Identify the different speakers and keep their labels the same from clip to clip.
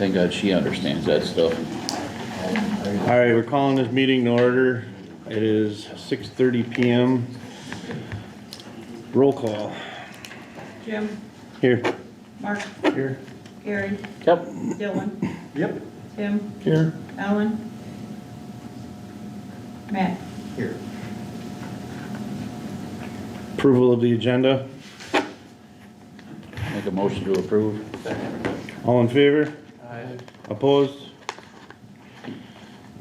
Speaker 1: thank God she understands that stuff.
Speaker 2: All right, we're calling this meeting to order. It is 6:30 p.m. Roll call.
Speaker 3: Jim,
Speaker 2: Here.
Speaker 3: Mark,
Speaker 2: Here.
Speaker 3: Gary,
Speaker 1: Yep.
Speaker 3: Dylan,
Speaker 2: Yep.
Speaker 3: Tim,
Speaker 2: Here.
Speaker 3: Alan, Matt.
Speaker 2: Here. Approval of the agenda.
Speaker 1: Make a motion to approve.
Speaker 2: All in favor?
Speaker 1: Aye.
Speaker 2: Opposed?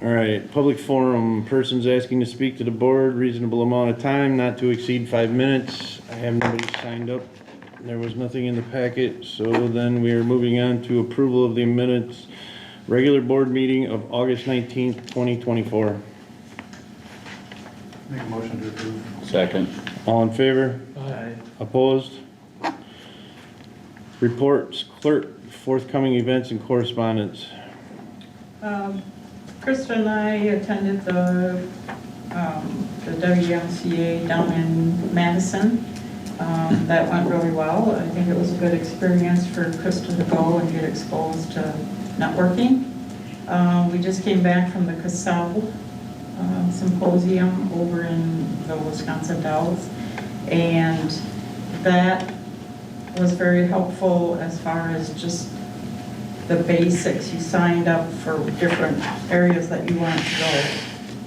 Speaker 2: All right, public forum, persons asking to speak to the board, reasonable amount of time, not to exceed 5 minutes. I have nobody signed up. There was nothing in the packet, so then we are moving on to approval of the minutes. Regular board meeting of August 19th, 2024.
Speaker 4: Make a motion to approve.
Speaker 1: Second.
Speaker 2: All in favor?
Speaker 4: Aye.
Speaker 2: Opposed? Reports, clerk, forthcoming events and correspondence.
Speaker 3: Krista and I attended the WMCA down in Madison. That went really well. I think it was a good experience for Krista to go and get exposed to networking. We just came back from the CASEL symposium over in the Wisconsin Dells, and that was very helpful as far as just the basics. You signed up for different areas that you wanted to go,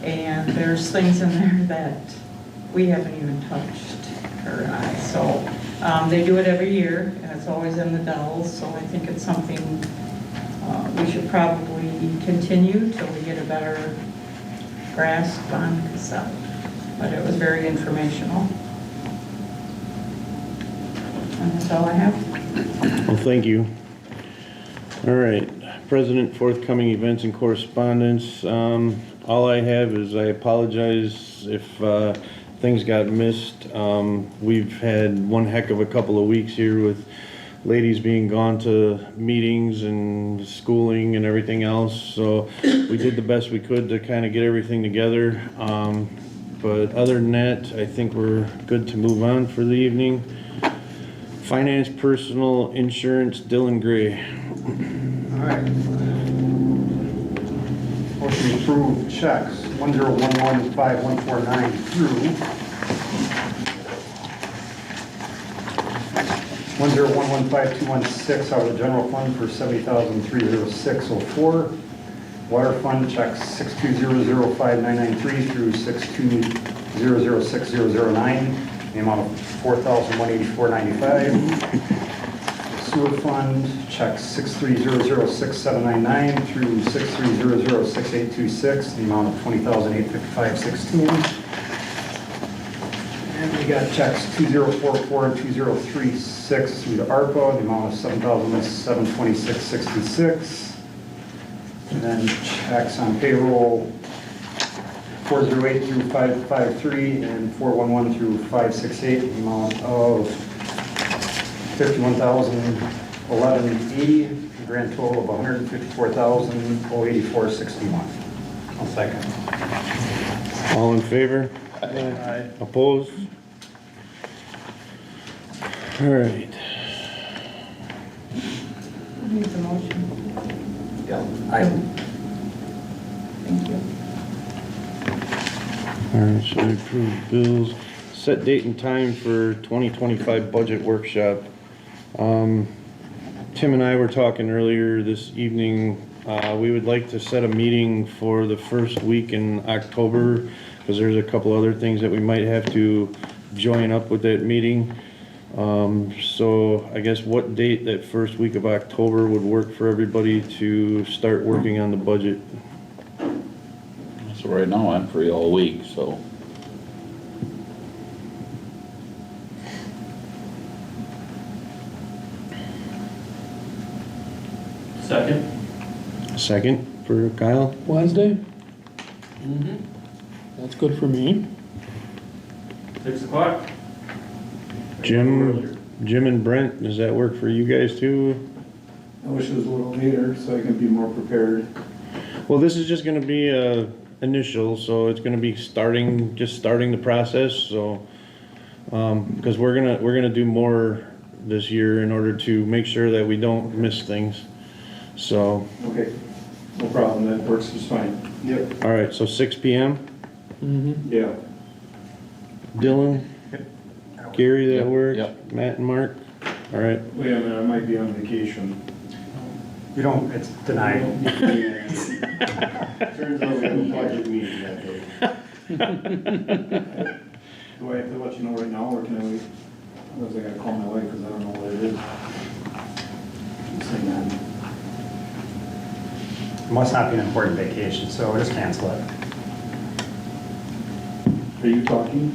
Speaker 3: and there's things in there that we haven't even touched, her and I. So they do it every year, and it's always in the Dells, so I think it's something we should probably continue till we get a better grasp on CASEL. But it was very informational. And that's all I have.
Speaker 2: Well, thank you. All right, President, forthcoming events and correspondence. All I have is I apologize if things got missed. We've had one heck of a couple of weeks here with ladies being gone to meetings and schooling and everything else. So we did the best we could to kind of get everything together. But other than that, I think we're good to move on for the evening. Finance, personal, insurance, Dylan Gray.
Speaker 4: All right. Motion to approve checks 1011549 through 1011516 out of the general fund for $70,306.04. Water fund checks 6200593 through 620060009. The amount of $4,184.95. Sewer fund checks 630067799 through 630068826. The amount of $20,855.16. And we got checks 2044 and 2036 through the ARPA. The amount of $7,726.66. And then checks on payroll 408 through 553 and 411 through 568, the amount of $51,011.80, a grand total of $154,084.61. I'll second.
Speaker 2: All in favor?
Speaker 4: Aye.
Speaker 2: Opposed? All right.
Speaker 3: Need the motion.
Speaker 4: Yeah.
Speaker 3: Thank you.
Speaker 2: All right, so we approve bills. Set date and time for 2025 budget workshop. Tim and I were talking earlier this evening. We would like to set a meeting for the first week in October because there's a couple other things that we might have to join up with that meeting. So I guess what date that first week of October would work for everybody to start working on the budget?
Speaker 1: So right now I'm free all week, so.
Speaker 5: Second.
Speaker 2: Second for Kyle?
Speaker 5: Wednesday? Mm-hmm. That's good for me. 6 o'clock?
Speaker 2: Jim and Brent, does that work for you guys too?
Speaker 6: I wish it was a little later so I can be more prepared.
Speaker 2: Well, this is just gonna be initial, so it's gonna be just starting the process, so, because we're gonna do more this year in order to make sure that we don't miss things. So,
Speaker 6: Okay, no problem, that works just fine. Yep.
Speaker 2: all right, so 6 PM.
Speaker 5: Mm-hmm.
Speaker 6: Yeah.
Speaker 2: Dylan, Gary, that
Speaker 1: Yep,
Speaker 2: works?
Speaker 1: yep.
Speaker 2: Matt and Mark? All right,
Speaker 6: Wait a minute, I might be on vacation.
Speaker 4: You don't, it's denied.
Speaker 6: Turns out we have a budget meeting that day. Do I have to let you know right now, or can I wait? Otherwise I gotta call my wife, because I don't know what it is. She's saying that.
Speaker 4: It must not be an important vacation, so just cancel it.
Speaker 6: Are you talking?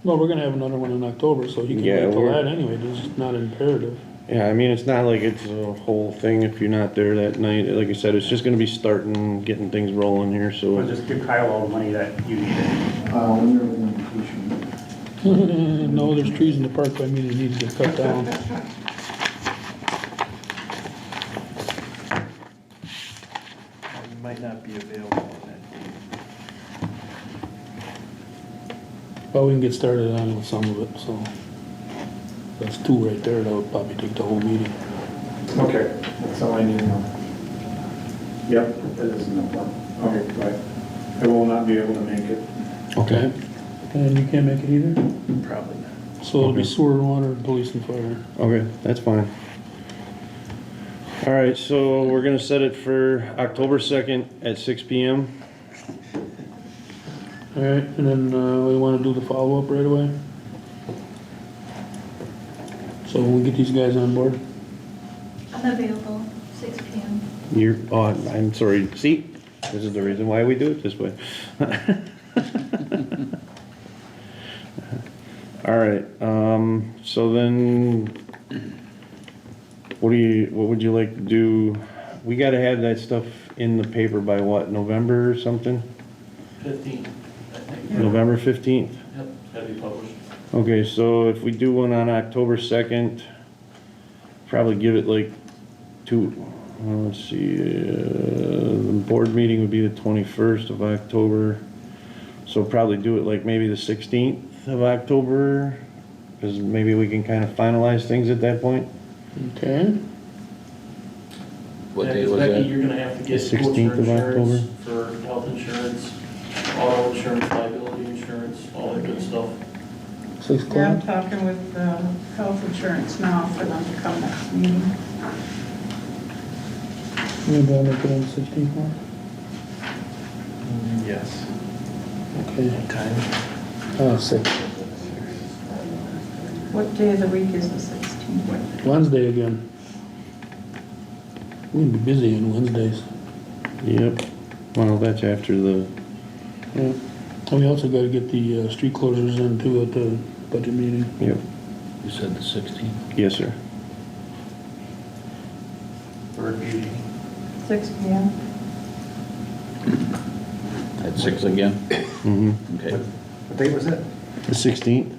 Speaker 5: Well, we're gonna have another one in October, so you can
Speaker 2: Yeah,
Speaker 5: wait till
Speaker 2: we're-
Speaker 5: that anyway, it's not imperative.
Speaker 2: yeah, I mean, it's not like it's a whole thing if you're not there that night. Like I said, it's just gonna be starting, getting things rolling here,
Speaker 4: We'll
Speaker 2: so.
Speaker 4: just give Kyle all the money that you needed.
Speaker 6: When you're on vacation.
Speaker 5: No, there's trees in the park by me that need to get cut down.
Speaker 7: You might not be available on that date.
Speaker 5: Well, we can get started on some of it, so. That's two right there, that would probably take the whole meeting.
Speaker 6: Okay, that's all I need to know. Yep, that is no problem. Okay, bye. I will not be able to make it.
Speaker 5: Okay. And you can't make it either?
Speaker 7: Probably not.
Speaker 5: So it'll be
Speaker 2: Okay.
Speaker 5: sewer, water, police and fire.
Speaker 2: Okay, that's fine. All right, so we're gonna set it for October 2nd at 6 PM.
Speaker 5: All right, and then, we wanna do the follow-up right away? So we get these guys on board?
Speaker 8: I'm available, 6 PM.
Speaker 2: You're, oh, I'm sorry, see, this is the reason why we do it this way. All right, so then, what would you like to do? We gotta have that stuff in the paper by what, November or something?
Speaker 5: 15th, I think.
Speaker 2: November 15th?
Speaker 5: Yep, gotta be published.
Speaker 2: Okay, so if we do one on October 2nd, probably give it like let's see, the board meeting would be the 21st of October. So probably do it like maybe the 16th of October, because maybe we can kind of finalize things at that point.
Speaker 5: Okay.
Speaker 1: What
Speaker 9: Yeah,
Speaker 1: day
Speaker 9: 'cause
Speaker 1: was
Speaker 9: Becky,
Speaker 1: that?
Speaker 9: you're gonna have to
Speaker 2: The
Speaker 9: get quotes
Speaker 2: 16th
Speaker 9: for
Speaker 2: of
Speaker 9: insurance, for health insurance, auto insurance, liability insurance, all that good stuff.
Speaker 5: 6
Speaker 3: Yeah, I'm
Speaker 5: o'clock?
Speaker 3: talking with health insurance now for them to come next meeting.
Speaker 5: You want to put on the 16th one?
Speaker 7: Yes.
Speaker 5: Okay.
Speaker 7: Time?
Speaker 5: 6.
Speaker 3: What day of the week is the 16th?
Speaker 5: Wednesday again. We're gonna be busy on Wednesdays.
Speaker 2: Yep, well, that's after the,
Speaker 5: Yeah. And we also gotta get the street closures in too at the budget meeting.
Speaker 2: yep,
Speaker 1: You said the 16th?
Speaker 2: yes, sir.
Speaker 7: Board meeting.
Speaker 3: 6 PM?
Speaker 1: At 6 again?
Speaker 2: Mm-hmm,
Speaker 1: Okay.
Speaker 4: What date was it?
Speaker 2: the 16th.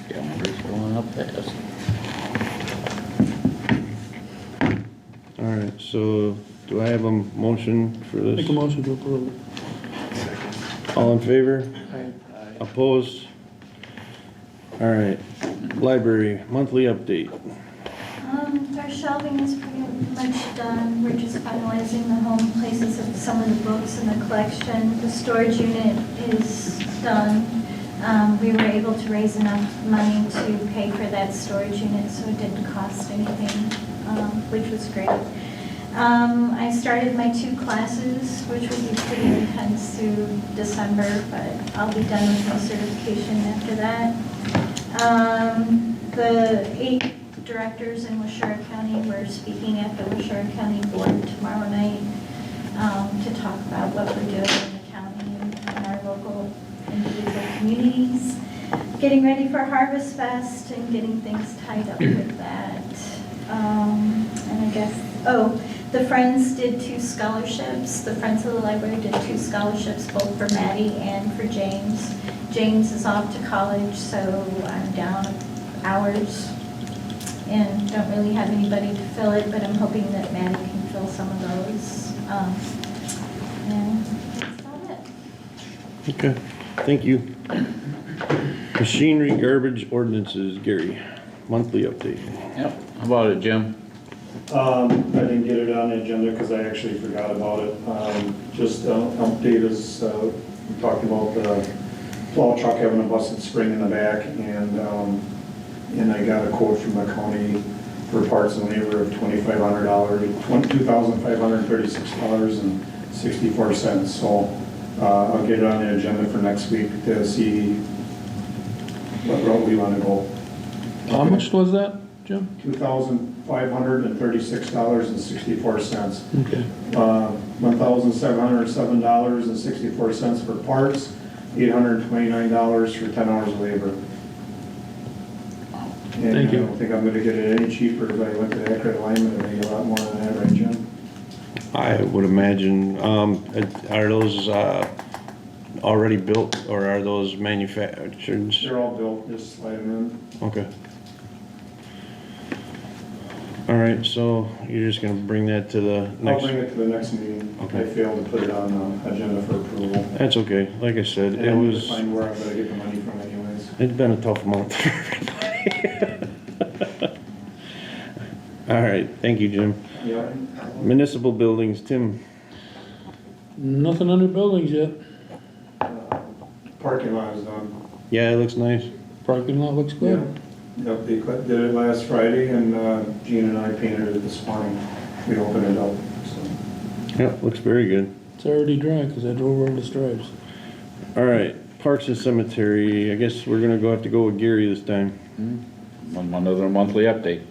Speaker 1: Calendar's going up fast.
Speaker 2: All right, so do I have a motion for this?
Speaker 5: Make a motion to approve.
Speaker 2: All in favor?
Speaker 5: Aye.
Speaker 2: Opposed? All right, library, monthly update.
Speaker 8: Our shelving is pretty much done. We're just finalizing the home places of some of the books in the collection. The storage unit is done. We were able to raise enough money to pay for that storage unit, so it didn't cost anything, which was great. I started my 2 classes, which will be pretty intense through December, but I'll be done with my certification after that. The 8 directors in Washura County, we're speaking at the Washura County Board tomorrow night to talk about what we're doing in the county and our local individual communities. Getting ready for Harvest Fest and getting things tied up with that. And I guess, the Friends did 2 scholarships. The Friends of the Library did 2 scholarships, both for Maddie and for James. James is off to college, so I'm down hours and don't really have anybody to fill it, but I'm hoping that Maddie can fill some of those. And that's about it.
Speaker 2: Okay, thank you. Machinery garbage ordinances, Gary, monthly update.
Speaker 1: Yep, how about it, Jim?
Speaker 6: I didn't get it on the agenda because I actually forgot about it. Just update is, we talked about the plow truck having a busted spring in the back, and I got a quote from the county for parts and labor of $2,500, $2,536.64. So I'll get it on the agenda for next week to see what route we want to go.
Speaker 5: How much was that, Jim?
Speaker 6: $2,536.64.
Speaker 5: Okay.
Speaker 6: $1,707.64 for parts, $829 for 10 hours of labor. And
Speaker 5: Thank you.
Speaker 6: I don't think I'm gonna get it any cheaper if I went to accurate alignment, it'd be a lot more than that, right, Jim?
Speaker 2: I would imagine, are those, already built or are those manufactured?
Speaker 6: They're all built, just slide them
Speaker 2: Okay. All right, so you're just gonna bring that to the
Speaker 6: in. I'll
Speaker 2: next?
Speaker 6: bring it to the next meeting.
Speaker 2: Okay.
Speaker 6: I failed to put it on the agenda for approval.
Speaker 2: That's okay, like I said,
Speaker 6: And
Speaker 2: it
Speaker 6: I need to
Speaker 2: was,
Speaker 6: find where I'm gonna get the money from anyways.
Speaker 2: it's been a tough month for everybody. All right, thank you, Jim.
Speaker 6: Yeah.
Speaker 2: Municipal buildings, Tim.
Speaker 5: Nothing under buildings yet.
Speaker 6: Parking lot is done.
Speaker 2: Yeah, it looks nice.
Speaker 5: Parking lot looks good.
Speaker 6: Yep, they did it last Friday, and Gene and I painted it this morning. We opened it up, so.
Speaker 2: Yeah, looks very good.
Speaker 5: It's already dry because I drove over the stripes.
Speaker 2: All right, Parks and Cemetery, I guess we're gonna have to go with Gary this time.
Speaker 1: Another monthly update.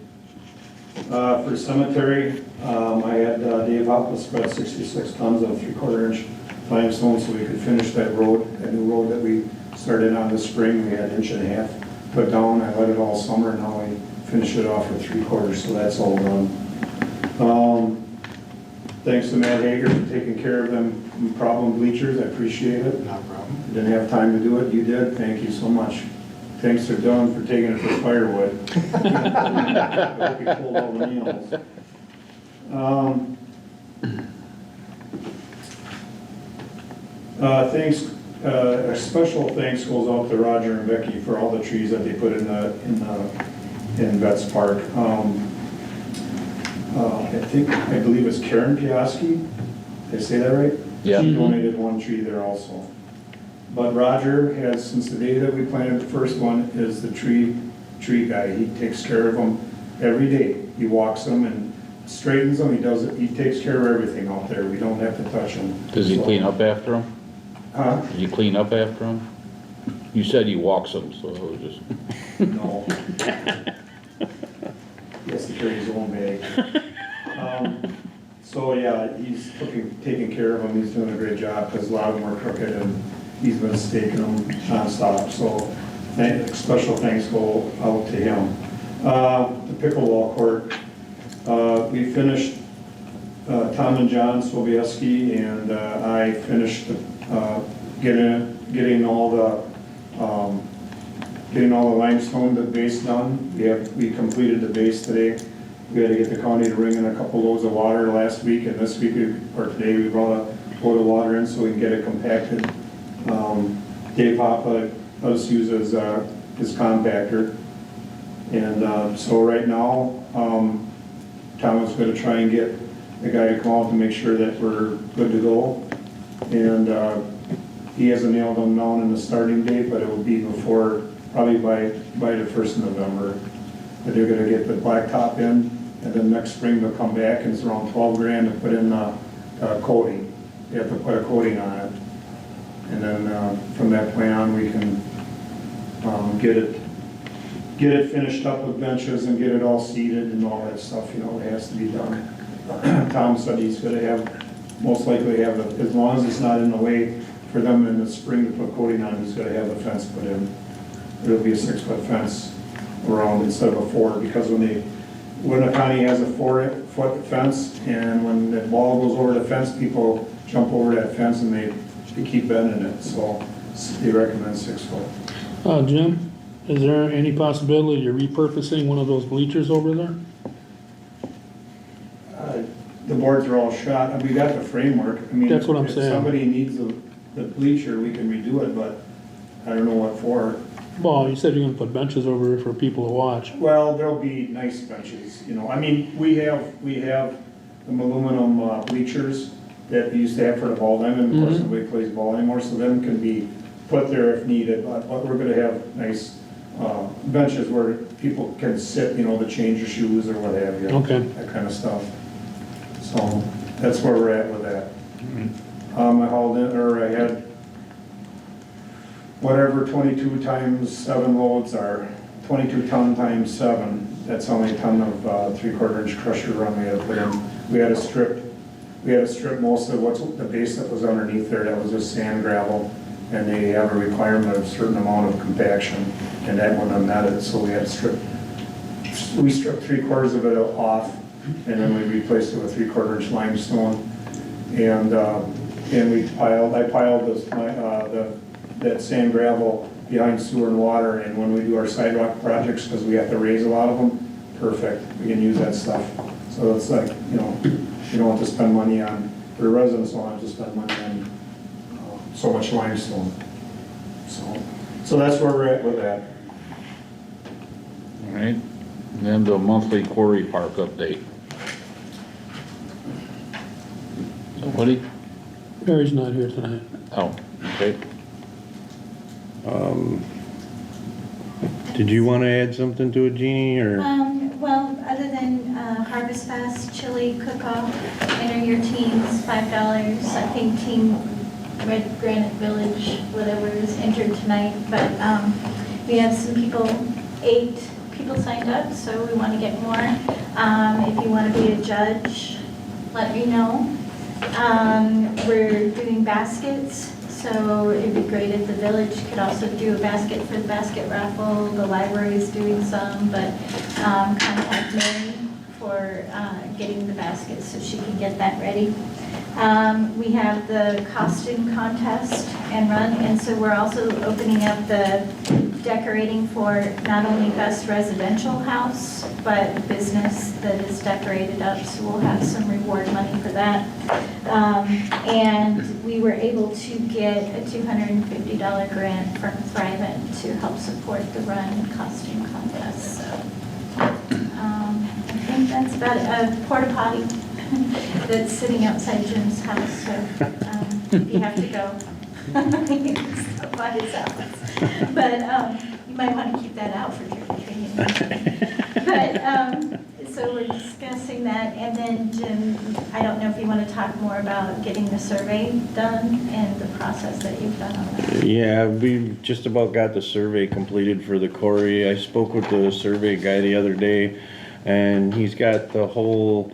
Speaker 6: For cemetery, I had Dave Hoppe spread 66 tons of 3/4 inch limestone so we could finish that road, that new road that we started on this spring. We had 1.5 inches put down. I let it all summer, and now we finished it off with 3/4, so that's all done. Thanks to Matt Hager for taking care of them problem bleachers. I appreciate it.
Speaker 4: No problem.
Speaker 6: Didn't have time to do it. You did. Thank you so much. Thanks to Dylan for taking it for firewood. I hope he pulled all the nails. Thanks, a special thanks goes out to Roger and Becky for all the trees that they put in Betts Park. I believe it's Karen Piaski. Did I say that right?
Speaker 1: Yeah.
Speaker 6: She donated one tree there also. But Roger has, since the day that we planted the first one, is the tree guy. He takes care of them every day. He walks them and straightens them. He takes care of everything out there. We don't have to touch them.
Speaker 1: Does he
Speaker 6: So-
Speaker 1: clean up after him?
Speaker 6: Huh?
Speaker 1: Does he clean up after him? You said he walks them, so it was just,
Speaker 6: No. He has to carry his own bag. So yeah, he's taking care of them. He's doing a great job because a lot of them are crooked and he's been staking them nonstop. So special thanks go out to him. The pickleball court, we finished, Tom and John Sobieski and I finished getting all the limestone, the base done. We completed the base today. We had to get the county to bring in a couple loads of water last week, and this week, or today, we brought a load of water in so we can get it compacted. Dave Hoppe us use his compactor. And so right now, Tom is going to try and get the guy to come out to make sure that we're good to go. And he hasn't nailed them down in the starting date, but it will be before, probably by the 1st of November. But they're gonna get the blacktop in, and then next spring they'll come back, and it's around $12,000 to put in coating. You have to put a coating on it. And then from that point on, we can get it finished up with benches and get it all seated and all that stuff, you know, it has to be done. Tom said he's gonna most likely have, as long as it's not in the way for them in the spring to put coating on, he's gonna have the fence put in. It'll be a 6-foot fence around instead of a 4, because when the county has a 4-foot fence, and when the ball goes over the fence, people jump over that fence and they keep bending it, so they recommend 6 foot.
Speaker 5: Jim, is there any possibility of repurposing one of those bleachers over there?
Speaker 6: The boards are all shot, we got the framework. I mean,
Speaker 5: That's what I'm
Speaker 6: if
Speaker 5: saying.
Speaker 6: somebody needs the bleacher, we can redo it, but I don't know what for.
Speaker 5: Well, you said you're gonna put benches over there for people to watch.
Speaker 6: Well, there'll be nice benches, you know, I mean, we have the aluminum bleachers that we used to have for the ball diamond, of course, nobody plays ball anymore, so them can be put there if needed, but we're gonna have nice benches where people can sit, you know, to change their shoes or what have you.
Speaker 5: Okay.
Speaker 6: That kind of stuff. So, that's where we're at with that. I hauled in, or I had whatever 22 times 7 loads are, 22 ton times 7, that's how many ton of 3/4 inch crusher run we had to put in. We had to strip most of what's the base that was underneath there, that was just sand gravel, and they have a requirement of a certain amount of compaction, and that one met it, so we had to we stripped 3/4 of it off, and then we replaced it with 3/4 inch limestone, and I piled that sand gravel behind sewer and water, and when we do our sidewalk projects, because we have to raise a lot of them, perfect, we can use that stuff. So it's like, you know, you don't have to spend money on, the residents don't have to spend money on so much limestone. So that's where we're at with that.
Speaker 1: All right, then the monthly quarry park update. So Woody?
Speaker 5: Mary's not here tonight.
Speaker 1: Oh, okay.
Speaker 2: Did you want to add something to it, Jeannie, or?
Speaker 8: Well, other than Harvest Fest, chili cook-off, enter your teams, $5. I think Team Redgranite Village, whatever, is entered tonight. But we have some people, 8 people signed up, so we want to get more. If you want to be a judge, let me know. We're doing baskets. So it'd be great if the village could also do a basket for the basket raffle. The library is doing some, but contact Mary for getting the baskets so she can get that ready. We have the costume contest and run, and so we're also opening up the decorating for not only best residential house, but business that is decorated up, so we'll have some reward money for that. And we were able to get a $250 grant from Thrivent to help support the run costume contest, so. I think that's about it. A porta potty that's sitting outside Jim's house, so if you have to go, stop by his house. But you might want to keep that out for trick-or-treating. But, so we're discussing that, and then Jim, I don't know if you want to talk more about getting the survey done and the process that you've done on that.
Speaker 2: Yeah, we just about got the survey completed for the quarry. I spoke with the survey guy the other day, and he's got the whole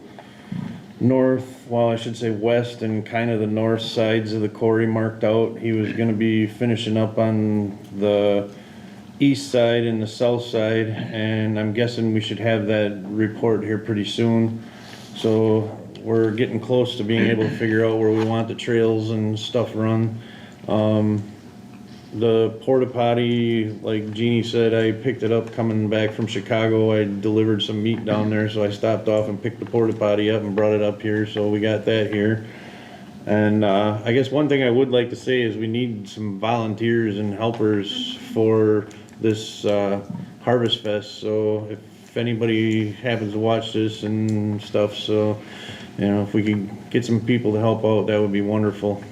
Speaker 2: north, well, I should say west and kind of the north sides of the quarry marked out. He was gonna be finishing up on the east side and the south side, and I'm guessing we should have that report here pretty soon. So we're getting close to being able to figure out where we want the trails and stuff run. The porta potty, like Jeannie said, I picked it up coming back from Chicago. I delivered some meat down there, so I stopped off and picked the porta potty up and brought it up here, so we got that here. And I guess one thing I would like to say is we need some volunteers and helpers for this Harvest Fest. So if anybody happens to watch this and stuff, so you know, if we could get some people to help out, that would be wonderful.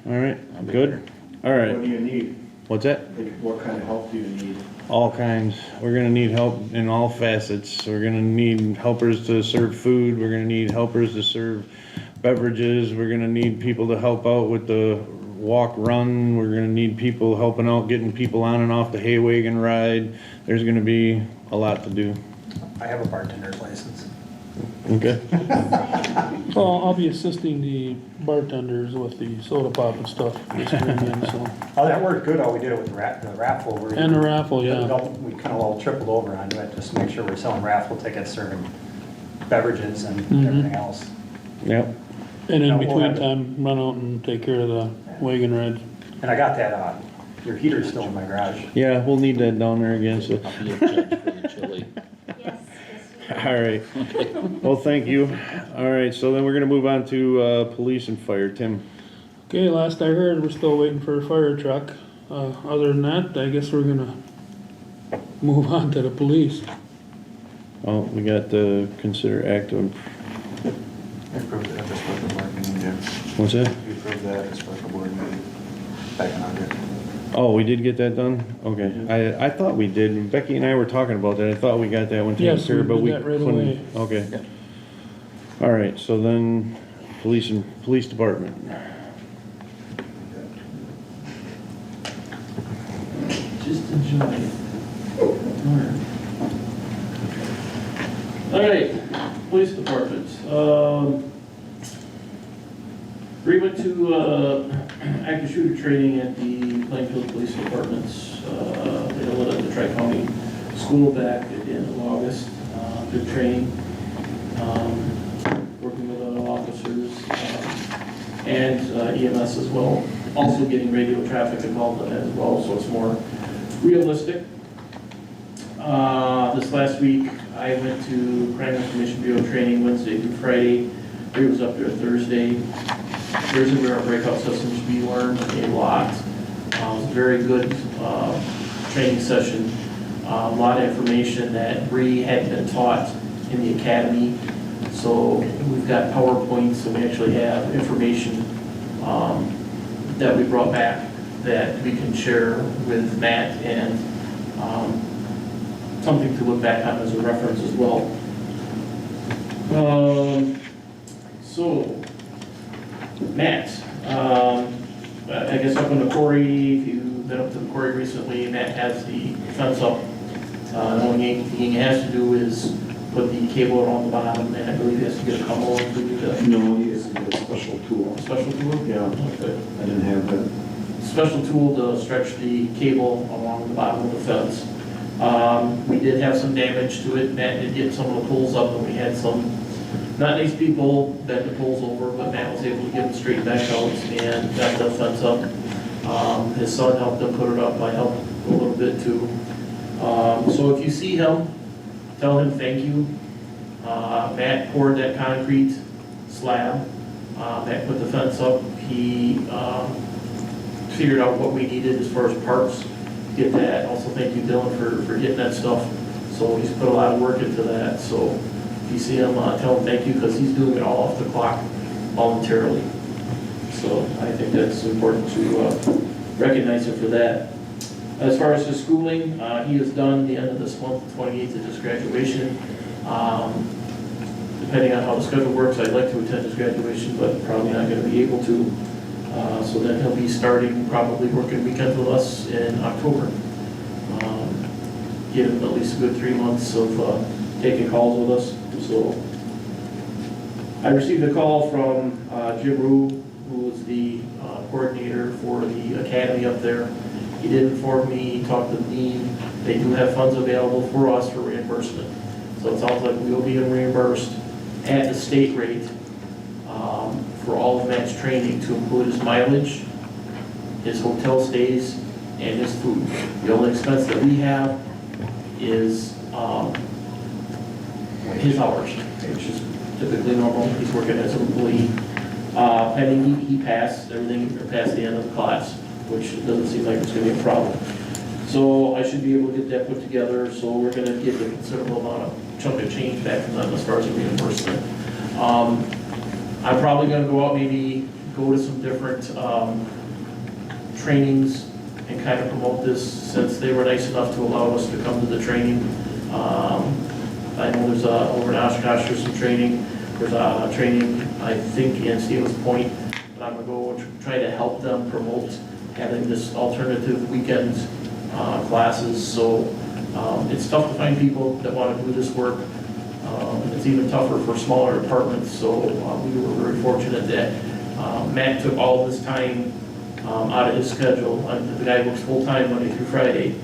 Speaker 2: All right, good. All right.
Speaker 6: What do you need?
Speaker 2: What's that?
Speaker 6: Like, what kind of help do you need?
Speaker 2: All kinds. We're gonna need help in all facets. We're gonna need helpers to serve food. We're gonna need helpers to serve beverages. We're gonna need people to help out with the walk run. We're gonna need people helping out getting people on and off the hay wagon ride. There's gonna be a lot to do.
Speaker 4: I have a bartender's license.
Speaker 2: Okay.
Speaker 5: Well, I'll be assisting the bartenders with the soda pop and stuff this weekend, so.
Speaker 4: Oh, that worked good, how we did it with the raffle.
Speaker 5: And the raffle, yeah.
Speaker 4: We kind of all tripled over on it, just to make sure we're selling raffle tickets, serving beverages and everything else.
Speaker 2: Yep.
Speaker 5: And in
Speaker 4: No, we'll
Speaker 5: between
Speaker 4: have it.
Speaker 5: time, run out and take care of the wagon rides.
Speaker 4: And I got that, your heater's still in my garage.
Speaker 2: Yeah, we'll need that down there again, so.
Speaker 1: I'll be a judge for the chili.
Speaker 8: Yes,
Speaker 2: All right. Well, thank you. All right, so then we're gonna move on to police and fire. Tim?
Speaker 5: Okay, last I heard, we're still waiting for a fire truck. Other than that, I guess we're gonna move on to the police.
Speaker 2: Oh, we got the consider active,
Speaker 7: I approved it at the special board meeting, yeah.
Speaker 2: what's that?
Speaker 7: We approved that at the special board meeting back in August.
Speaker 2: Oh, we did get that done? Okay, I thought we did, Becky and I were talking about that, I thought we got that one taken
Speaker 5: Yes,
Speaker 2: care of,
Speaker 5: we
Speaker 2: but
Speaker 5: did
Speaker 2: we
Speaker 5: that right
Speaker 2: couldn't.
Speaker 5: away.
Speaker 2: Okay. All right, so then, police department.
Speaker 9: Just enjoy it. All right, police department. We went to active shooter training at the Plainfield Police Departments. They held it at the Tri-County School back at the end of August. Good training, working with other officers and EMS as well. Also getting radio traffic involved in that as well, so it's more realistic. This last week, I went to Crime Information Bureau training Wednesday through Friday. He was up there Thursday. Thursday, we were at breakout systems. We learned a lot. It was a very good training session. A lot of information that Bree had been taught in the academy. So we've got PowerPoints, and we actually have information that we brought back that we can share with Matt and something to look back on as a reference as well. So, Matt, I guess up on the quarry, if you've been up to the quarry recently, Matt has the fence up. The only thing he has to do is put the cable on the bottom, and I believe he has to get a couple to do that.
Speaker 10: No, he has to get a special tool.
Speaker 9: Special tool?
Speaker 10: Yeah,
Speaker 9: Okay.
Speaker 10: I didn't have that.
Speaker 9: Special tool to stretch the cable along the bottom of the fence. We did have some damage to it. Matt did get some of the poles up, and we had some not nice people bend the poles over, but Matt was able to get them straight back out and got the fence up. His son helped him put it up. I helped a little bit too. So if you see him, tell him thank you. Matt poured that concrete slab. Matt put the fence up. He figured out what we needed as far as parts to get that. Also thank you, Dylan, for getting that stuff. So he's put a lot of work into that. So if you see him, tell him thank you, because he's doing it all off the clock voluntarily. So I think that's important to recognize him for that. As far as his schooling, he is done the end of this month, the 28th is his graduation. Depending on how the schedule works, I'd like to attend his graduation, but probably not going to be able to. So then he'll be starting probably working weekends with us in October. Give him at least a good 3 months of taking calls with us. So I received a call from Jim Rue, who is the coordinator for the academy up there. He did inform me, he talked to the dean, they do have funds available for us for reimbursement. So it sounds like we will be reimbursed at the state rate for all of Matt's training, to include his mileage, his hotel stays, and his food. The only expense that we have is his hours, which is typically normal. He's working as an employee. Pending he passed everything, or passed the end of the class, which doesn't seem like it's going to be a problem. So I should be able to get that put together. So we're going to get a considerable amount of chunk of change back from them as far as the reimbursement. I'm probably going to go out, maybe go to some different trainings and kind of promote this, since they were nice enough to allow us to come to the training. I know there's over in Oshkosh, there's some training. There's a training, I think, in Stevens Point, but I'm going to go try to help them promote having this alternative weekend classes. So it's tough to find people that want to do this work. It's even tougher for smaller departments. So we were very fortunate that Matt took all this time out of his schedule. The guy works full-time Monday through Friday,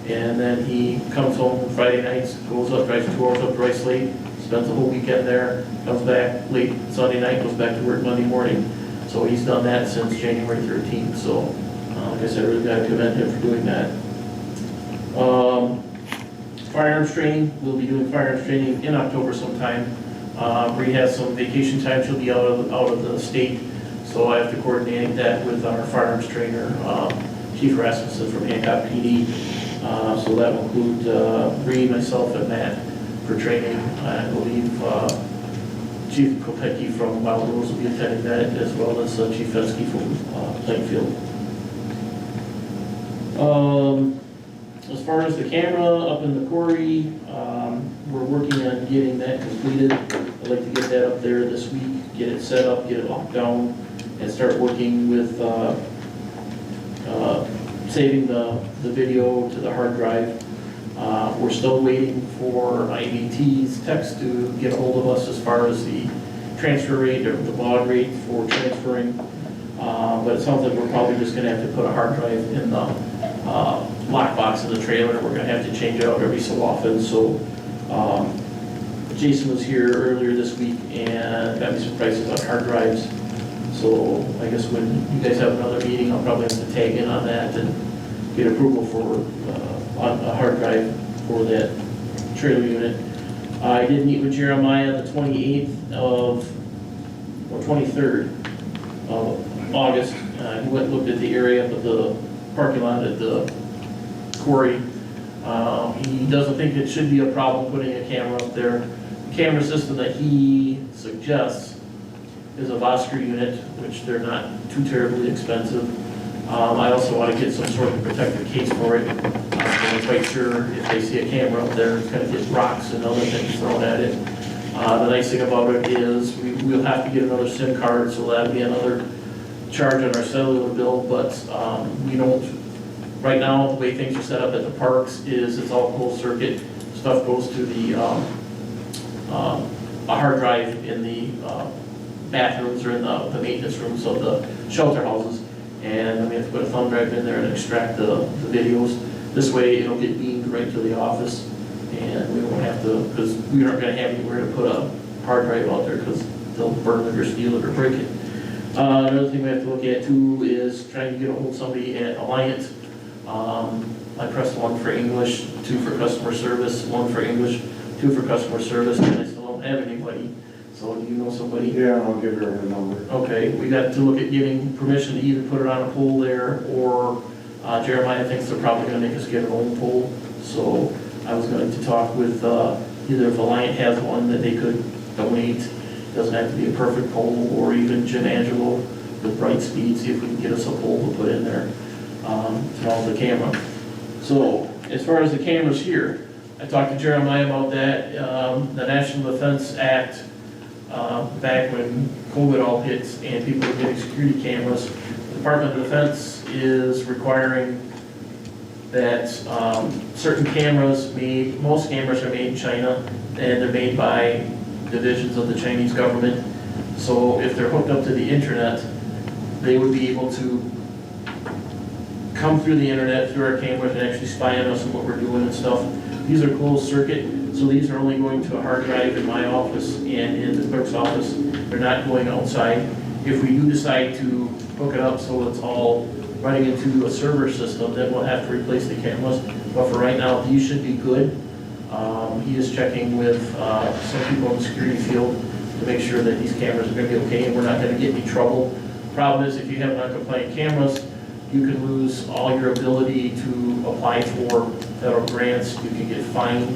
Speaker 9: and then he comes home Friday nights, goes up, drives 2 hours up to Rice Lake, spends the whole weekend there, comes back late Sunday night, goes back to work Monday morning. So he's done that since January 13th. So like I said, I really got to commend him for doing that. Firearms training, we'll be doing firearms training in October sometime. Bree has some vacation time, she'll be out of the state, so So I have to coordinate that with our firearms trainer, Chief Rasmussen from Hancock PD. So that will include Bree, myself, and Matt for training. I believe Chief Kopecki from Wild Rose will be attending that, as well as Chief Fensky from Plainfield. As far as the camera up in the quarry, we're working on getting that completed. I'd like to get that up there this week, get it set up, get it locked down, and start working with saving the video to the hard drive. We're still waiting for IBT's text to get a hold of us as far as the transfer rate or the baud rate for transferring. But it sounds like we're probably just gonna have to put a hard drive in the lockbox of the trailer. We're gonna have to change it out every so often. So Jason was here earlier this week and got me some prices on hard drives. So I guess when you guys have another meeting, I'll probably have to tag in on that and get approval for on a hard drive for that trailer unit. I did meet with Jeremiah the 28th of, or 23rd of August. He went and looked at the area of the parking lot at the quarry. He doesn't think it should be a problem putting a camera up there. The camera system that he suggests is a Vosker unit, which they're not too terribly expensive. I also want to get some sort of protective case for it. I'm quite sure if they see a camera up there, it's going to get rocks and other things thrown at it. The nice thing about it is we'll have to get another SIM card, so that'll be another charge on our cellular bill, but we don't, right now, the way things are set up at the parks is it's all closed circuit. Stuff goes to the a hard drive in the bathrooms or in the maintenance rooms of the shelter houses, and then we have to put a thumb drive in there and extract the videos. This way it'll get beamed right to the office, and we won't have to, because we aren't going to have anywhere to put a hard drive out there because they'll burn it or steal it or break it. Another thing we have to look at too is trying to get a hold of somebody at Alliant. I pressed 1 for English, 2 for customer service, 1 for English, 2 for customer service, and I still don't have anybody. So do you know somebody?
Speaker 10: Yeah, I'll give her a number.
Speaker 9: Okay, we got to look at getting permission to either put it on a pole there, or Jeremiah thinks they're probably gonna make us get our own pole. So I was going to talk with either if Alliant has one that they could donate. It doesn't have to be a perfect pole, or even Jim Angelo with Bright Speed, see if we can get us a pole to put in there to mount the camera. So as far as the cameras here, I talked to Jeremiah about that. The National Defense Act, back when COVID all hit and people were getting security cameras, the Department of Defense is requiring that certain cameras most cameras are made in China, and they're made by divisions of the Chinese government. So if they're hooked up to the internet, they would be able to come through the internet, through our cameras, and actually spy on us and what we're doing and stuff. These are closed circuit, so these are only going to a hard drive in my office and in the clerk's office. They're not going outside. If we do decide to hook it up so it's all running into a server system, then we'll have to replace the cameras. But for right now, these should be good. He is checking with some people in the security field to make sure that these cameras are going to be okay and we're not going to get any trouble. Problem is, if you have non-compliant cameras, you can lose all your ability to apply for federal grants. You can get fined,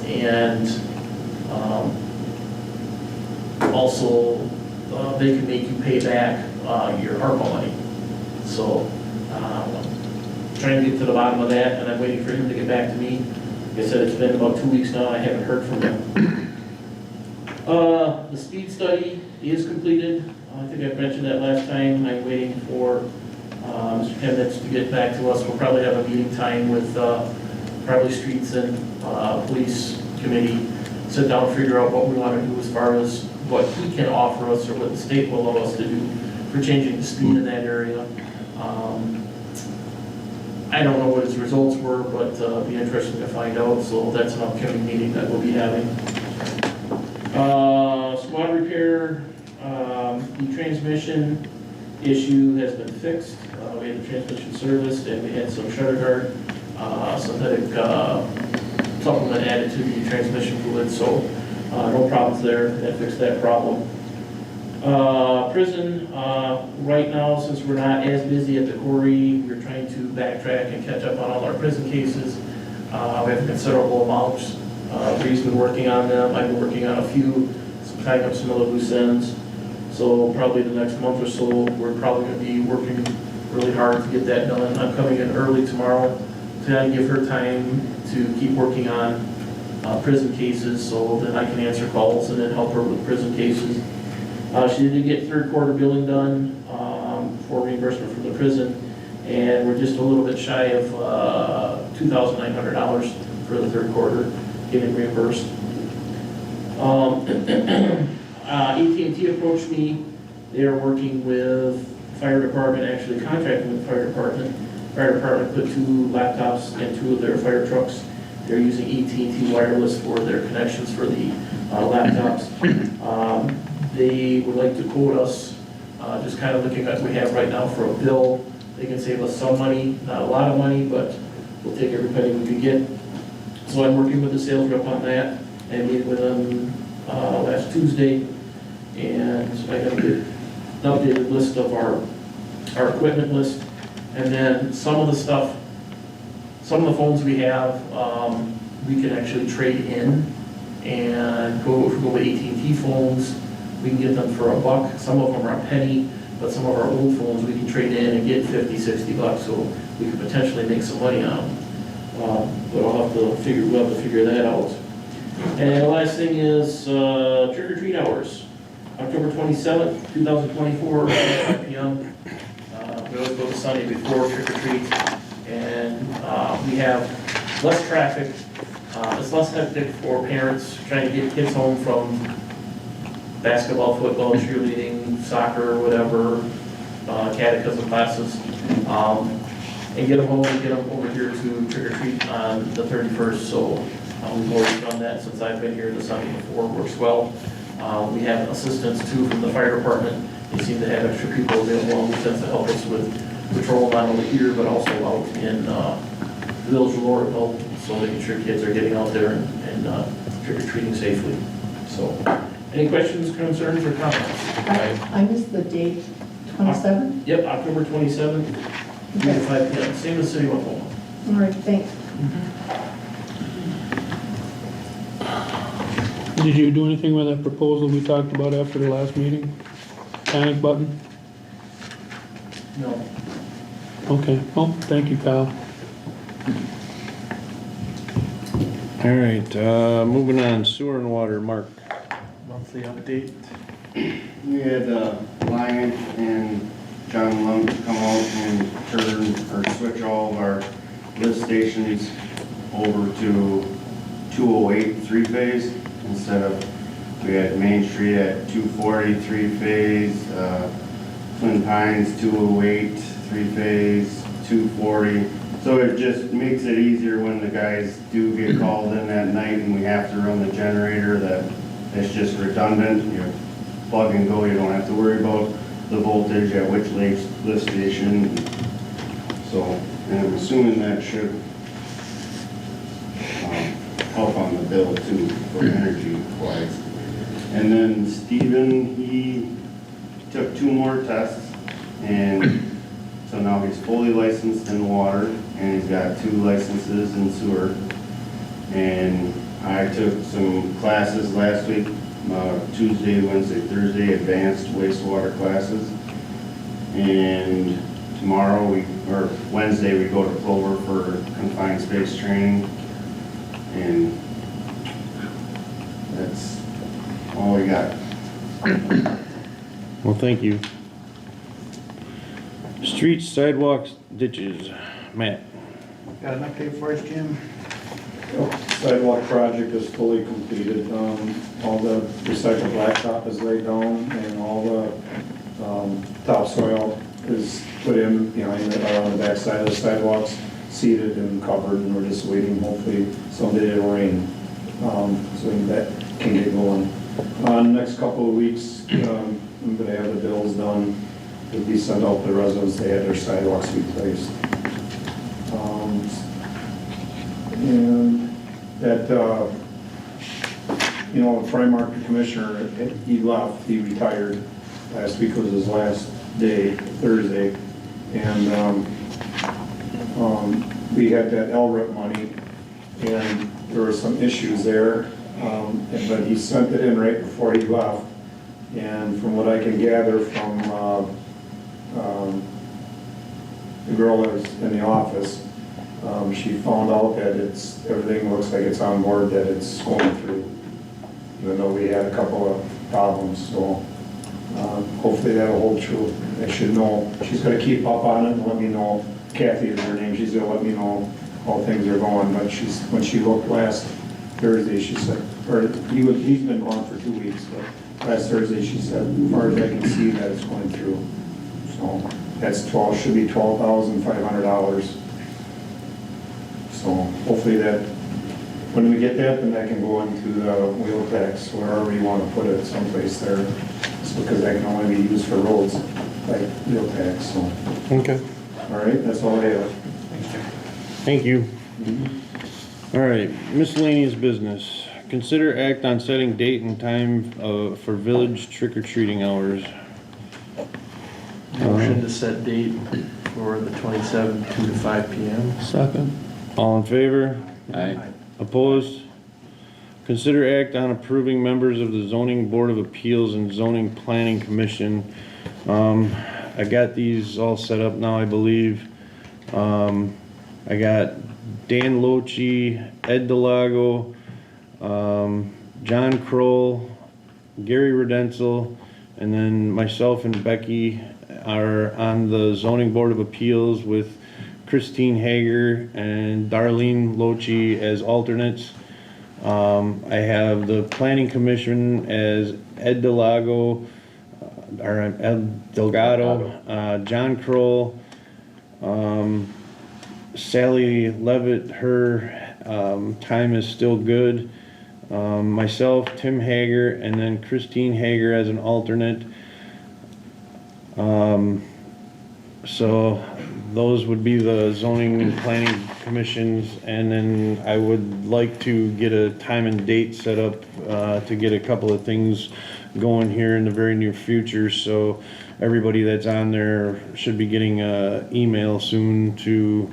Speaker 9: and also they can make you pay back your ARPA money. So trying to get to the bottom of that, and I'm waiting for him to get back to me. Like I said, it's been about 2 weeks now, and I haven't heard from him. The speed study is completed. I think I mentioned that last time. I'm waiting for Mr. Chemnitz to get back to us. We'll probably have a meeting time with probably Streets and Police Committee, sit down and figure out what we want to do as far as what he can offer us or what the state will allow us to do for changing the speed in that area. I don't know what his results were, but it'll be interesting to find out. So that's an upcoming meeting that we'll be having. Squad repair, the transmission issue has been fixed. We had the transmission serviced, and we had some shutter guard synthetic supplement added to the transmission fluid, so no problems there. That fixed that problem. Prison, right now, since we're not as busy at the quarry, we're trying to backtrack and catch up on all our prison cases. We have a considerable amount. Bree's been working on them, I've been working on a few, tying up some other loose ends. So probably the next month or so, we're probably gonna be working really hard to get that done. I'm coming in early tomorrow to give her time to keep working on prison cases, so that I can answer calls and then help her with prison cases. She did get third quarter billing done for reimbursement from the prison, and we're just a little bit shy of $2,900 for the third quarter getting reimbursed. AT&T approached me. They are working with fire department, actually contracting with the fire department. Fire department put 2 laptops in 2 of their fire trucks. They're using AT&T wireless for their connections for the laptops. They would like to quote us, just kind of looking at what we have right now for a bill. They can save us some money, not a lot of money, but we'll take every penny we can get. So I'm working with the sales rep on that, and meeting with them last Tuesday. And I got to get an updated list of our equipment list. And then some of the stuff, some of the phones we have, we can actually trade in and if we go with AT&T phones, we can get them for $1. Some of them are a penny, but some of our old phones we can trade in and get $50, $60, so we could potentially make some money on them. But we'll have to figure that out. And the last thing is trick or treat hours. October 27th, 2024, 5 p.m. We always go the Sunday before trick or treat, and we have less traffic. It's less hectic for parents trying to get kids home from basketball, football, cheerleading, soccer, whatever, catechism classes, and get them home and get them over here to trick or treat on the 31st. So we've always done that since I've been here. The Sunday before works well. We have assistance too from the fire department. They seem to have extra people available on weekends to help us with patrol, not only here but also out in the village of Lorville, so making sure kids are getting out there and trick or treating safely. So, any questions, concerns, or comments?
Speaker 11: I missed the date, 27th?
Speaker 9: Yep, October 27th, 3 to 5 p.m. Same as City of Oklahoma.
Speaker 11: All right, thanks.
Speaker 5: Did you do anything with that proposal we talked about after the last meeting? Panic button?
Speaker 9: No.
Speaker 5: Okay, well, thank you, Kyle.
Speaker 2: All right, moving on, sewer and water, Mark.
Speaker 7: Monthly update.
Speaker 12: We had Lion and John Lund come out and turn or switch all of our lift stations over to 208 3-phase instead of, we had Main Street at 240 3-phase, Twin Pines 208 3-phase, 240. So it just makes it easier when the guys do get called in that night and we have to run the generator, that it's just redundant. You plug and go, you don't have to worry about the voltage at which lift station. So, and I'm assuming that should help on the bill too for energy wise. And then Steven, he took 2 more tests, and so now he's fully licensed in water, and he's got 2 licenses in sewer. And I took some classes last week, Tuesday, Wednesday, Thursday, advanced wastewater classes. And tomorrow, or Wednesday, we go to Clover for confined space training. And that's all we got.
Speaker 2: Well, thank you. Streets, sidewalks, ditches, Matt.
Speaker 7: Got an update for us, Jim?
Speaker 6: Sidewalk project is fully completed. All the recycled blacktop is laid down and all the topsoil is put in behind on the back side of the sidewalks, seeded and covered, and we're just waiting, hopefully someday it'll rain, so that can get going. The next couple of weeks, I'm gonna have the bills done. It'll be sent out to the residents, they have their sidewalks replaced. And that, Fry Market Commissioner, he left, he retired. Last week was his last day, Thursday, and we had that LRIP money, and there were some issues there, but he sent it in right before he left. And from what I can gather from the girl that was in the office, she found out that everything looks like it's on board, that it's going through, even though we had a couple of problems. So hopefully that'll hold true. I should know. She's going to keep up on it and let me know. Kathy is her name. She's going to let me know how things are going. But when she looked last Thursday, she said, or he's been gone for 2 weeks, but last Thursday she said, as far as I can see, that it's going through. So that's should be $12,500. So hopefully that, when we get that, then that can go into the wheel tax, wherever you want to put it, someplace there. It's because that can only be used for roads, like wheel tax, so.
Speaker 2: Okay.
Speaker 6: All right, that's all I have.
Speaker 2: Thank you. All right, miscellaneous business. Consider act on setting date and time for village trick-or-treating hours.
Speaker 7: Motion to set date for the 27th, 2 to 5 p.m.
Speaker 5: Second.
Speaker 2: All in favor?
Speaker 1: Aye.
Speaker 2: Opposed? Consider act on approving members of the Zoning Board of Appeals and Zoning Planning Commission. I got these all set up now, I believe. I got Dan Lochi, Ed Delago, John Kroll, Gary Redensel, and then myself and Becky are on the Zoning Board of Appeals with Christine Hager and Darlene Lochi as alternates. I have the Planning Commission as Ed Delago, or Ed Delgado, John Kroll, Sally Levitt, her time is still good. Myself, Tim Hager, and then Christine Hager as an alternate. So those would be the zoning and planning commissions, and then I would like to get a time and date set up to get a couple of things going here in the very near future. So everybody that's on there should be getting an email soon to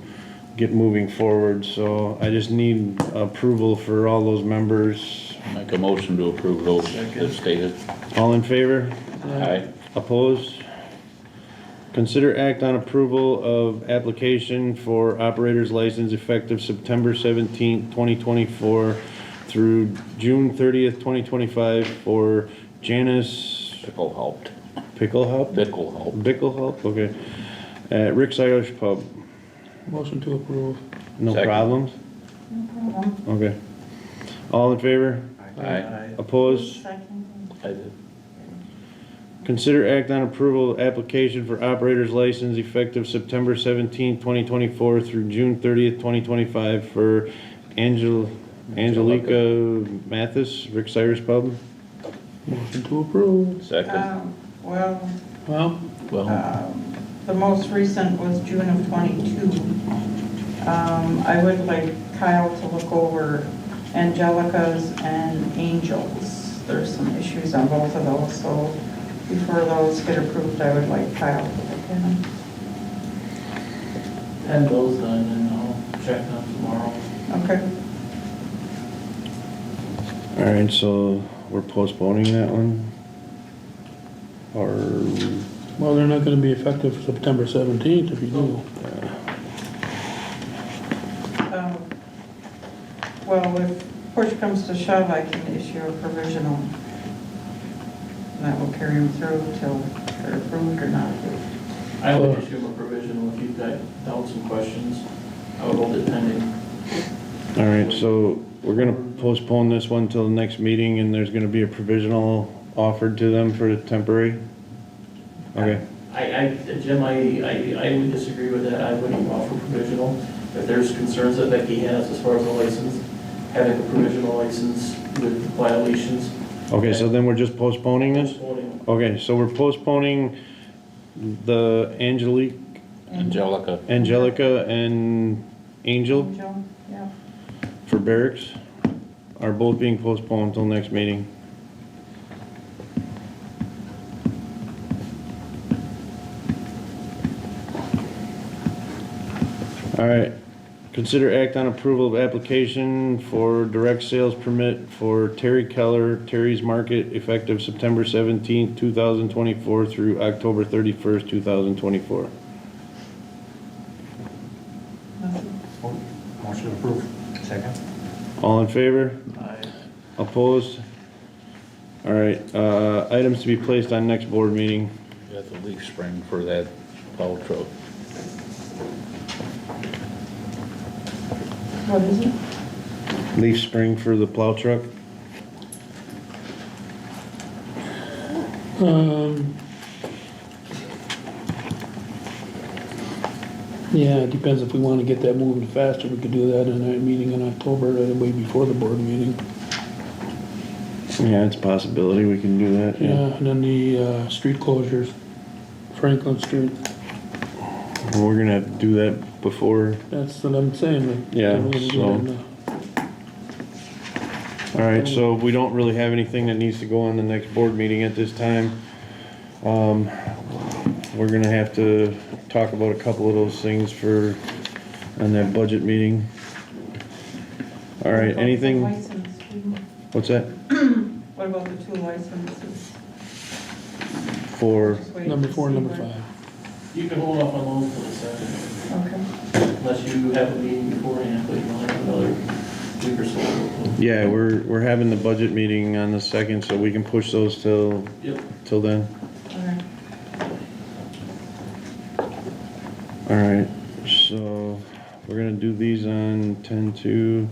Speaker 2: get moving forward. So I just need approval for all those members.
Speaker 1: Make a motion to approve those as stated.
Speaker 2: All in favor?
Speaker 1: Aye.
Speaker 2: Opposed? Consider act on approval of application for operator's license effective September 17th, 2024 through June 30th, 2025 for Janice
Speaker 1: Pickle helped.
Speaker 2: Picklehup?
Speaker 1: Pickle helped.
Speaker 2: Picklehup, okay. At Rick's Irish Pub.
Speaker 5: Motion to approve.
Speaker 2: No
Speaker 1: Second.
Speaker 2: problems?
Speaker 3: No problem.
Speaker 2: Okay. All in favor?
Speaker 1: Aye.
Speaker 2: Opposed?
Speaker 3: Second.
Speaker 1: I did.
Speaker 2: Consider act on approval of application for operator's license effective September 17th, 2024 through June 30th, 2025 for Angelica Mathis, Rick's Irish Pub.
Speaker 5: Motion to approve.
Speaker 1: Second.
Speaker 3: Well,
Speaker 5: Well,
Speaker 3: the most recent was June of '22. I would like Kyle to look over Angelica's and Angel's. There's some issues on both of those, so before those get approved, I would like Kyle to look at them.
Speaker 9: Have those done and I'll check them tomorrow.
Speaker 3: Okay.
Speaker 2: All right, so we're postponing that one? Or,
Speaker 5: well, they're not gonna be effective September 17th if you do.
Speaker 3: Well, if push comes to shove, I can issue a provisional. And that will carry them through till they're approved or not approved.
Speaker 9: I would issue a provisional if you've got doubts and questions. I would hold it pending.
Speaker 2: all right, so we're gonna postpone this one till the next meeting, and there's gonna be a provisional offered to them for the temporary? Okay,
Speaker 9: Jim, I would disagree with that. I wouldn't offer provisional. If there's concerns that Becky has as far as the license, having a provisional license with violations.
Speaker 2: okay, so then we're just postponing this?
Speaker 9: Postponing.
Speaker 2: Okay, so we're postponing the
Speaker 1: Angelica.
Speaker 2: Angelica and Angel
Speaker 3: Angel, yeah.
Speaker 2: for barracks are both being postponed until next meeting. All right. Consider act on approval of application for direct sales permit for Terry Keller, Terry's Market, effective September 17th, 2024 through October 31st, 2024.
Speaker 4: Motion to approve. Second.
Speaker 2: All in favor?
Speaker 7: Aye.
Speaker 2: Opposed? All right, items to be placed on next board meeting.
Speaker 1: Got the leaf spring for that plow truck.
Speaker 11: What is it?
Speaker 2: Leaf spring for the plow truck.
Speaker 5: Yeah, it depends if we wanna get that moving faster, we could do that in a meeting in October, way before the board meeting.
Speaker 2: Yeah, it's a possibility, we can do that,
Speaker 5: Yeah,
Speaker 2: yeah.
Speaker 5: and then the, street closures, Franklin Street,
Speaker 2: We're gonna have to do that before,
Speaker 5: that's what I'm saying. like,
Speaker 2: Yeah,
Speaker 5: we're gonna do
Speaker 2: so-
Speaker 5: that in the-
Speaker 2: all right, so we don't really have anything that needs to go on the next board meeting at this time. We're gonna have to talk about a couple of those things for, on that budget meeting. All right, anything,
Speaker 3: License,
Speaker 2: what's that?
Speaker 3: what about the two licenses?
Speaker 2: For,
Speaker 3: Just waiting
Speaker 5: Number
Speaker 3: to
Speaker 5: 4 and
Speaker 3: see
Speaker 5: number
Speaker 3: where-
Speaker 5: 5.
Speaker 9: You can hold off on those for the second,
Speaker 3: Okay.
Speaker 9: unless you have a meeting beforehand, but you don't have another week or so.
Speaker 2: yeah, we're having the budget meeting on the 2nd, so we can push those till then.
Speaker 3: Okay.
Speaker 2: All right, so we're gonna do these on 10-2.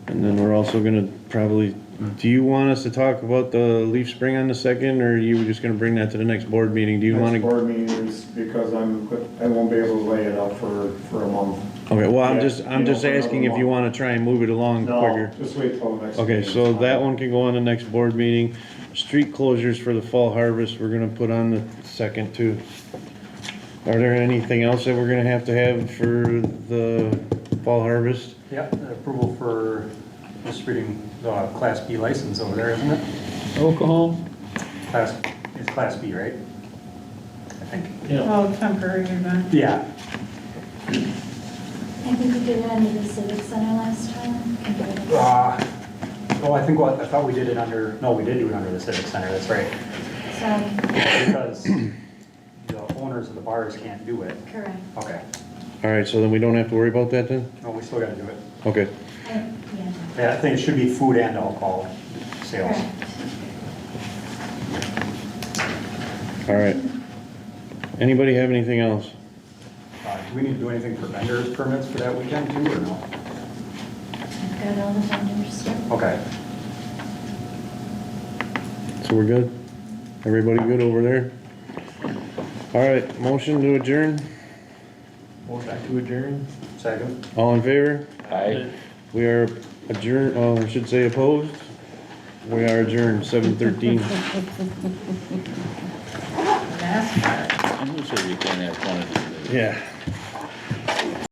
Speaker 2: And then we're also gonna probably, do you want us to talk about the leaf spring on the 2nd, or are you just gonna bring that to the next board meeting? Do you
Speaker 6: Next
Speaker 2: wanna?
Speaker 6: board meeting is because I won't be able to lay it up for a month.
Speaker 2: Okay, well, I'm
Speaker 6: Yeah,
Speaker 2: just
Speaker 6: you know, for
Speaker 2: asking if
Speaker 6: another
Speaker 2: you
Speaker 6: month.
Speaker 2: wanna try and move it along quicker.
Speaker 6: No, just wait till the next.
Speaker 2: Okay,
Speaker 6: meeting.
Speaker 2: so that one can go on the next board meeting. Street closures for the fall harvest, we're gonna put on the 2nd too. Are there anything else that we're gonna have for the fall harvest?
Speaker 4: Yeah, approval for distributing the Class B license over there, isn't it?
Speaker 5: Alcohol,
Speaker 4: It's Class B, right? I think.
Speaker 9: Yeah,
Speaker 3: Oh, temporary event.
Speaker 4: Yeah,
Speaker 8: I think we did it under the Civic Center last time.
Speaker 4: I thought we did it under, no, we did do it under the Civic Center, that's right.
Speaker 8: So,
Speaker 4: Because the owners of the bars can't do it.
Speaker 8: correct.
Speaker 4: Okay,
Speaker 2: All right, so then we don't have to worry about that then?
Speaker 4: no, we still gotta do it.
Speaker 2: Okay.
Speaker 8: Yeah,
Speaker 4: Yeah, I think it should be food and alcohol sales.
Speaker 8: correct.
Speaker 2: All right. Anybody have anything else?
Speaker 4: Do we need to do anything for vendors permits for that weekend too, or no?
Speaker 8: I've got all the vendors.
Speaker 4: Okay.
Speaker 2: So we're good? Everybody good over there? All right, motion to adjourn?
Speaker 7: Motion to adjourn?
Speaker 4: Second.
Speaker 2: All in favor?
Speaker 1: Aye.
Speaker 2: We are adjourned, oh, I should say opposed. We are adjourned, 7:13.
Speaker 3: That's
Speaker 1: I'm gonna say you can't have fun of these days.
Speaker 2: Yeah.